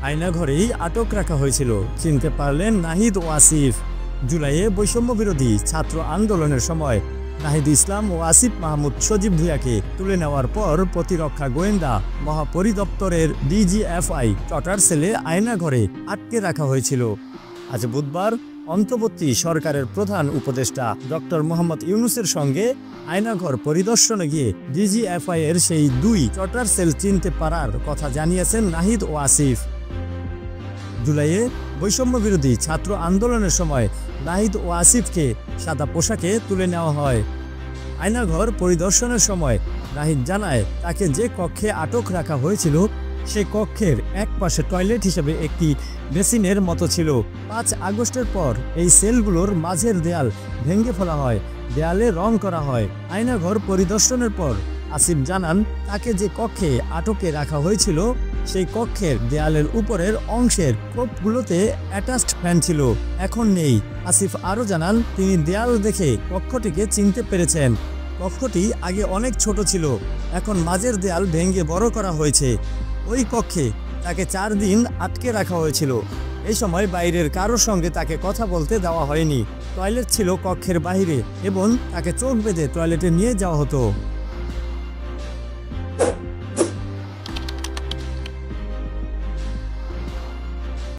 আয়নাঘরেই আটক রাখা হয়েছিল। চিনতে পারলেন নাহিদ ও আসিফ। জুলাইয়ে বৈষম্য বিরোধী ছাত্র আন্দোলনের সময় নাহিদ ইসলাম ও আসিফ মাহমুদ সজীব ভুঁইয়াকে তুলে নেওয়ার পর প্রতিরক্ষা গোয়েন্দা মহাপরিদপ্তরের ডিজিএফআই টটার সেলে আয়নাঘরে আটকে রাখা হয়েছিল। আজ বুধবার অন্তর্বর্তী সরকারের প্রধান উপদেষ্টা ডক্টর মোহাম্মদ ইউনূসের সঙ্গে আয়নাঘর পরিদর্শনে গিয়ে ডিজিএফআই এর সেই 2 টটার সেল চিনতে পারার কথা জানিয়েছেন নাহিদ ও আসিফ। জুলাইয়ে বৈষম্য বিরোধী ছাত্র আন্দোলনের সময় নাহিদ ও আসিফকে সাদা পোশাকে তুলে নেওয়া হয়। আয়নাঘর পরিদর্শনের সময় নাহিদ জানায়, তাকে যে কক্ষে আটক রাখা হয়েছিল সেই কক্ষের এক পাশে টয়লেট হিসেবে একটি বেসিনের মতো ছিল। 5 আগস্টের পর এই সেলগুলোর মাঝের দেয়াল ভেঙে ফেলা হয়, দেয়ালে রং করা হয়। আয়নাঘর পরিদর্শনের পর আসিফ জানান, তাকে যে কক্ষে আটকে রাখা হয়েছিল সেই কক্ষের দেয়ালের উপরের অংশের কোপগুলোতে অ্যাটাচড ফ্যান ছিল, এখন নেই। আসিফ আরও জানান, তিনি দেয়াল দেখে কক্ষটিকে চিনতে পেরেছেন। কক্ষটি আগে অনেক ছোট ছিল, এখন মাঝের দেয়াল ভেঙে বড় করা হয়েছে। ওই কক্ষে তাকে 4 দিন আটকে রাখা হয়েছিল। এই সময় বাইরের কারোর সঙ্গে তাকে কথা বলতে দেওয়া হয়নি। টয়লেট ছিল কক্ষের বাইরে এবং তাকে চোখ বেঁধে টয়লেটে নিয়ে যাওয়া হতো।